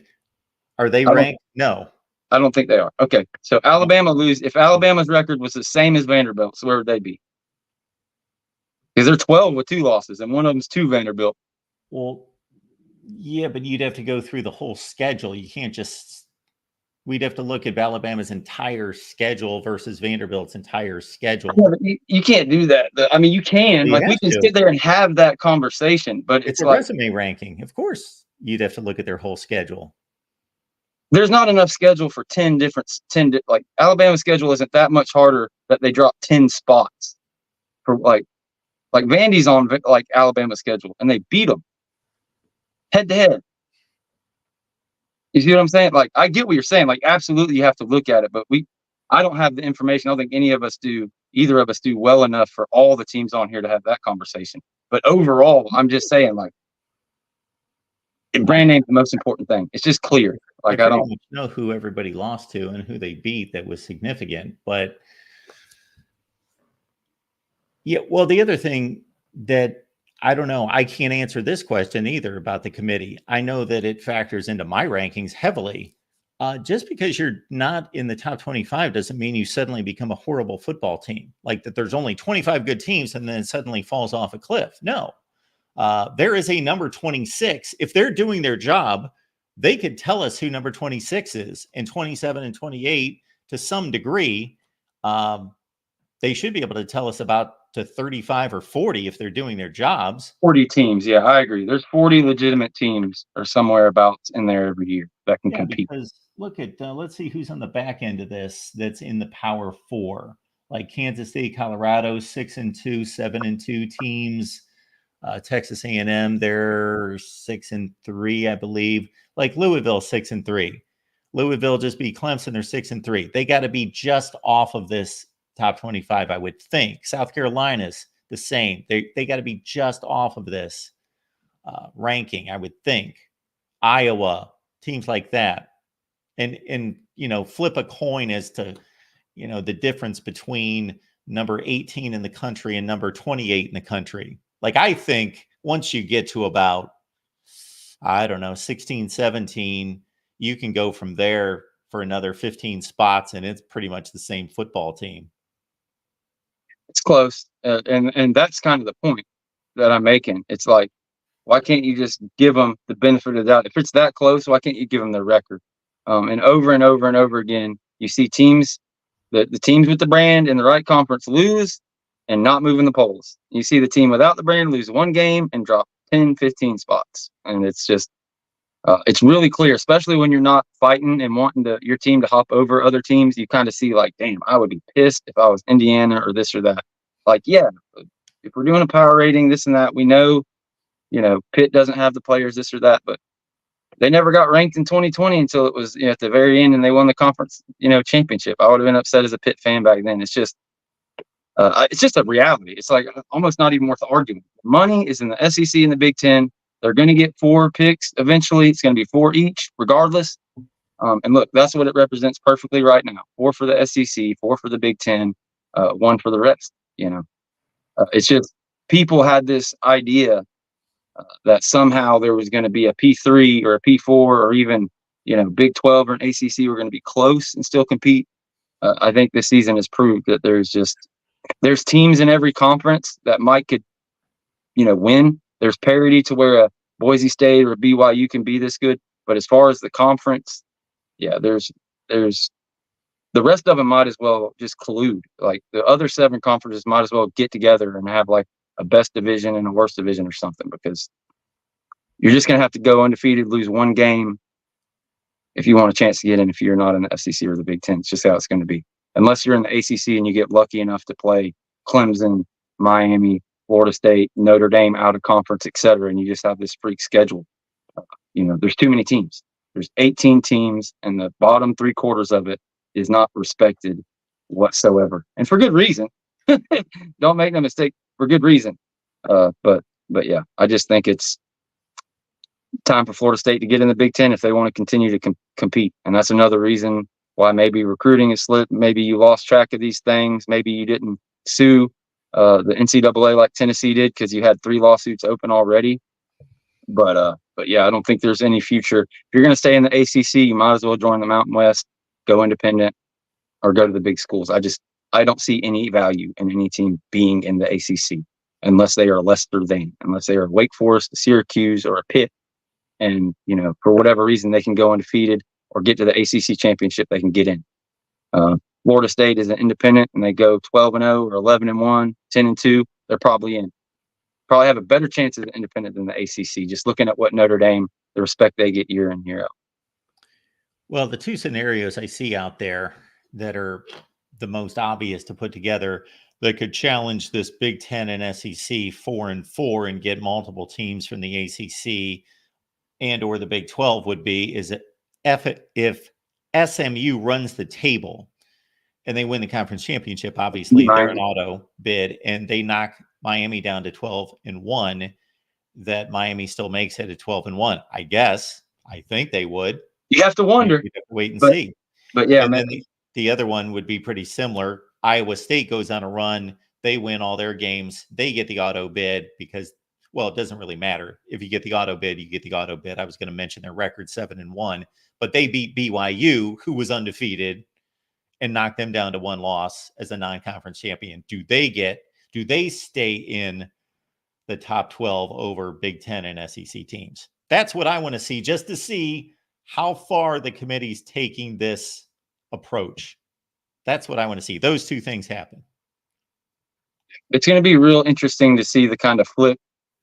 Are they ranked? No, I don't think they are. Okay, so Alabama lose. If Alabama's record was the same as Vanderbilt's, where would they be? Because they're 12 with 2 losses, and one of them's to Vanderbilt. Well, yeah, but you'd have to go through the whole schedule. You can't just. We'd have to look at Alabama's entire schedule versus Vanderbilt's entire schedule. Yeah, you can't do that. I mean, you can. Like, we can sit there and have that conversation, but it's a resume ranking. Of course, you'd have to look at their whole schedule. There's not enough schedule for 10 different. Like, Alabama's schedule isn't that much harder that they drop 10 spots for like Vandy's on like Alabama's schedule, and they beat them head to head. You see what I'm saying? Like, I get what you're saying. Like, absolutely, you have to look at it. But I don't have the information. I don't think any of us do. Either of us do well enough for all the teams on here to have that conversation. But overall, I'm just saying, like, brand name's the most important thing. It's just clear. Like, I don't know who everybody lost to and who they beat that was significant. But yeah, well, the other thing that I don't know. I can't answer this question either about the committee. I know that it factors into my rankings heavily. Just because you're not in the top 25 doesn't mean you suddenly become a horrible football team. Like that there's only 25 good teams and then it suddenly falls off a cliff. No, there is a number 26. If they're doing their job, they could tell us who number 26 is, and 27 and 28 to some degree. They should be able to tell us about to 35 or 40 if they're doing their jobs. 40 teams. Yeah, I agree. There's 40 legitimate teams or somewhere about in there every year that can compete. Because look at, let's see who's on the back end of this that's in the Power Four, like Kansas State, Colorado, 6-2, 7-2 teams. Texas A&M, they're 6-3, I believe. Like Louisville, 6-3. Louisville just beat Clemson, they're 6-3. They got to be just off of this top 25, I would think. South Carolina's the same. They got to be just off of this ranking, I would think. Iowa, teams like that. And flip a coin as to, the difference between number 18 in the country and number 28 in the country. Like, I think once you get to about, 16, 17, you can go from there for another 15 spots, and it's pretty much the same football team. It's close. And that's kind of the point that I'm making. It's like, why can't you just give them the benefit of the doubt? If it's that close, why can't you give them their record? And over and over and over again, you see teams, the teams with the brand in the right conference lose and not moving the polls. You see the team without the brand lose one game and drop 10, 15 spots. And it's just, it's really clear, especially when you're not fighting and wanting your team to hop over other teams. You kind of see like, damn, I would be pissed if I was Indiana or this or that. Like, yeah, if we're doing a power rating, this and that, we know, Pitt doesn't have the players, this or that, but they never got ranked in 2020 until it was at the very end and they won the conference, championship. I would have been upset as a Pitt fan back then. It's just a reality. It's like almost not even worth arguing. Money is in the SEC and the Big Ten. They're going to get 4 picks eventually. It's going to be 4 each, regardless. And look, that's what it represents perfectly right now. 4 for the SEC, 4 for the Big Ten, 1 for the rest. It's just people had this idea that somehow there was going to be a P3 or a P4 or even, Big 12 or an ACC were going to be close and still compete. I think this season has proved that there's teams in every conference that could win. There's parity to where a Boise State or a BYU can be this good. But as far as the conference, yeah, there's the rest of them might as well just collude. Like the other 7 conferences might as well get together and have like a best division and a worst division or something, because you're just going to have to go undefeated, lose 1 game if you want a chance to get in, if you're not in the SEC or the Big Ten. It's just how it's going to be. Unless you're in the ACC and you get lucky enough to play Clemson, Miami, Florida State, Notre Dame out of conference, etc., and you just have this freak schedule. There's too many teams. There's 18 teams, and the bottom 3/4 of it is not respected whatsoever, and for good reason. Don't make no mistake, for good reason. But yeah, I just think it's time for Florida State to get in the Big Ten if they want to continue to compete, and that's another reason why maybe recruiting is slipped. Maybe you lost track of these things. Maybe you didn't sue the NCAA like Tennessee did because you had 3 lawsuits open already. But yeah, I don't think there's any future. If you're going to stay in the ACC, you might as well join the Mountain West, go independent, or go to the big schools. I don't see any value in any team being in the ACC unless they are lesser than, unless they are Wake Forest, Syracuse, or a Pitt. And, for whatever reason, they can go undefeated or get to the ACC championship, they can get in. Florida State is an independent and they go 12-0 or 11-1, 10-2. They're probably in. Probably have a better chance as an independent than the ACC, just looking at what Notre Dame, the respect they get year in, year out. Well, the 2 scenarios I see out there that are the most obvious to put together that could challenge this Big Ten and SEC 4-4 and get multiple teams from the ACC and or the Big 12 would be is that if SMU runs the table and they win the conference championship, obviously they're an auto bid and they knock Miami down to 12-1, that Miami still makes it at 12-1. I guess. I think they would. You have to wonder. You have to wait and see. But yeah, and then the other one would be pretty similar. Iowa State goes on a run. They win all their games. They get the auto bid because, well, it doesn't really matter. If you get the auto bid, you get the auto bid. I was going to mention their record 7-1, but they beat BYU, who was undefeated, and knocked them down to one loss as a non-conference champion. Do they stay in the top 12 over Big Ten and SEC teams? That's what I want to see, just to see how far the committee's taking this approach. That's what I want to see. Those two things happen. It's going to be real interesting to see the kind of flip,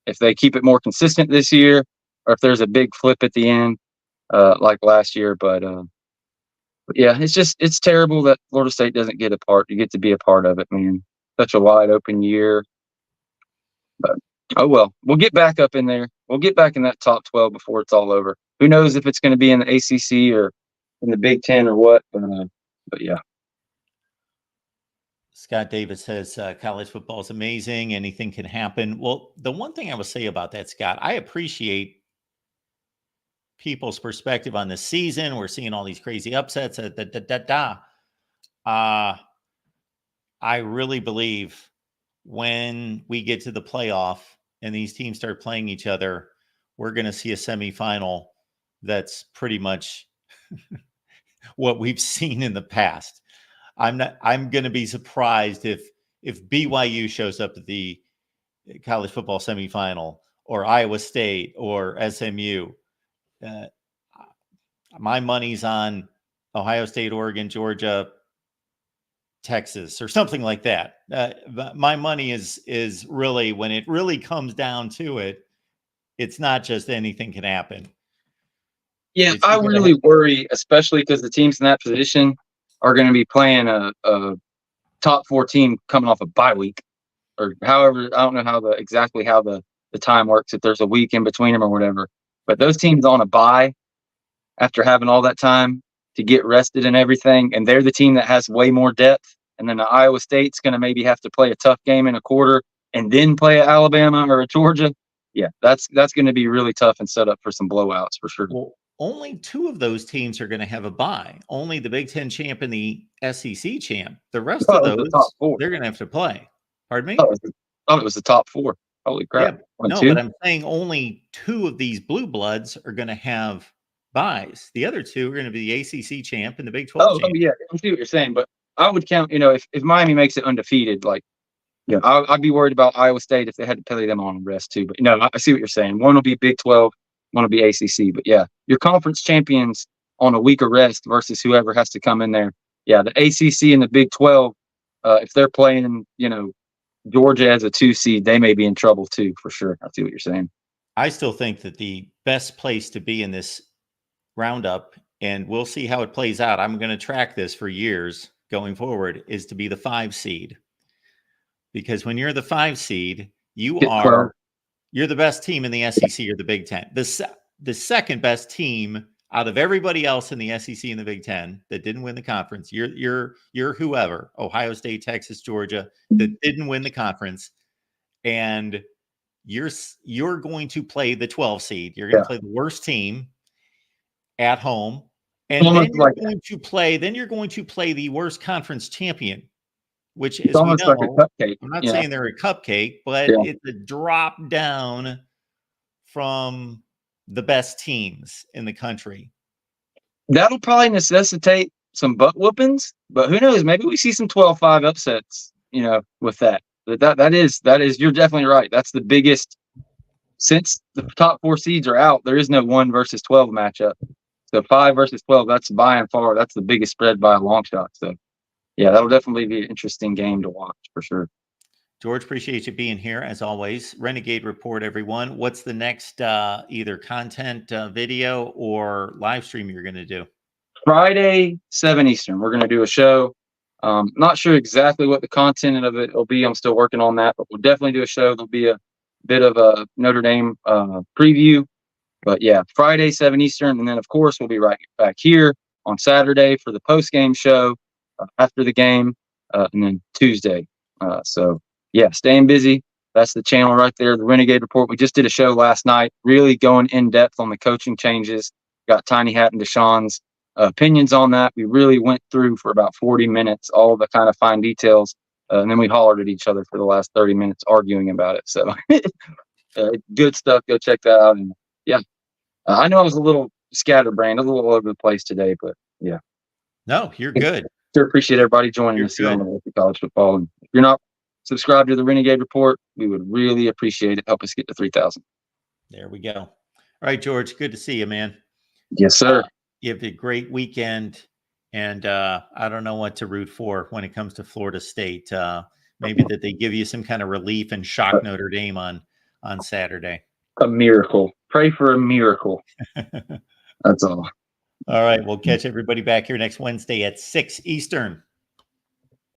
if they keep it more consistent this year, or if there's a big flip at the end, like last year. But yeah, it's terrible that Florida State doesn't get you get to be a part of it, man. Such a wide open year. But oh well, we'll get back up in there. We'll get back in that top 12 before it's all over. Who knows if it's going to be in the ACC or in the Big Ten or what? But yeah. Scott Davis says college football is amazing. Anything can happen. Well, the one thing I will say about that, Scott, I appreciate people's perspective on the season. We're seeing all these crazy upsets. I really believe when we get to the playoff and these teams start playing each other, we're going to see a semifinal that's pretty much what we've seen in the past. I'm going to be surprised if BYU shows up at the college football semifinal, or Iowa State or SMU. My money's on Ohio State, Oregon, Georgia, Texas, or something like that. My money is really, when it really comes down to it, it's not just anything can happen. Yeah, I really worry, especially because the teams in that position are going to be playing a top 4 team coming off a bye week, or however. I don't know how the time works, if there's a week in between them or whatever. But those teams on a bye after having all that time to get rested and everything, and they're the team that has way more depth. And then the Iowa State's going to maybe have to play a tough game in a quarter and then play at Alabama or at Georgia. Yeah, that's going to be really tough and set up for some blowouts for sure. Well, only 2 of those teams are going to have a bye. Only the Big Ten champ and the SEC champ. The rest of those, they're going to have to play. Pardon me? I thought it was the top 4. Holy crap. Yeah, no, but I'm saying only 2 of these blue bloods are going to have buys. The other 2 are going to be the ACC champ and the Big 12 champ. Oh, yeah. I see what you're saying, but I would count, if Miami makes it undefeated, like, I'd be worried about Iowa State if they had to play them on rest too. But I see what you're saying. One will be Big 12, one will be ACC. But yeah, your conference champions on a week of rest versus whoever has to come in there. Yeah, the ACC and the Big 12, if they're playing, Georgia as a 2 seed, they may be in trouble too, for sure. I see what you're saying. I still think that the best place to be in this roundup, and we'll see how it plays out, I'm going to track this for years going forward, is to be the 5 seed. Because when you're the 5 seed, you're the best team in the SEC or the Big Ten. The second best team out of everybody else in the SEC and the Big Ten that didn't win the conference. You're whoever, Ohio State, Texas, Georgia, that didn't win the conference, and you're going to play the 12 seed. You're going to play the worst team at home, and then you're going to play the worst conference champion. Which is, almost like a cupcake. I'm not saying they're a cupcake, but it's a drop down from the best teams in the country. That'll probably necessitate some butt whoopings, but who knows? Maybe we see some 12-5 upsets, with that. That is, you're definitely right. That's the biggest, since the top 4 seeds are out, there is no 1 versus 12 matchup. So 5 versus 12, that's by and far, that's the biggest spread by a long shot. So yeah, that'll definitely be an interesting game to watch for sure. George, appreciate you being here as always. Renegade Report, everyone. What's the next either content video or live stream you're going to do? Friday, 7 Eastern. We're going to do a show. Not sure exactly what the content of it will be. I'm still working on that, but we'll definitely do a show. There'll be a bit of a Notre Dame preview. But yeah, Friday, 7 Eastern. And then, of course, we'll be right back here on Saturday for the post-game show. After the game, and then Tuesday. So yeah, staying busy. That's the channel right there, the Renegade Report. We just did a show last night, really going in depth on the coaching changes. Got Tiny Hat and Deshaun's opinions on that. We really went through for about 40 minutes, all the kind of fine details. And then we hollered at each other for the last 30 minutes arguing about it. So good stuff. Go check that out. And yeah, I know I was a little scatterbrained, a little all over the place today, but yeah. No, you're good. Sure appreciate everybody joining You're us here on good. the Local College Football. And if you're not subscribed to the Renegade Report, we would really appreciate it. Help us get to 3,000. There we go. All right, George, good to see you, man. Yes, sir. You have a great weekend, and I don't know what to root for when it comes to Florida State. Maybe that they give you some kind of relief and shock Notre Dame on Saturday. A miracle. Pray for a miracle. That's all. All right, we'll catch everybody back here next Wednesday at 6 Eastern.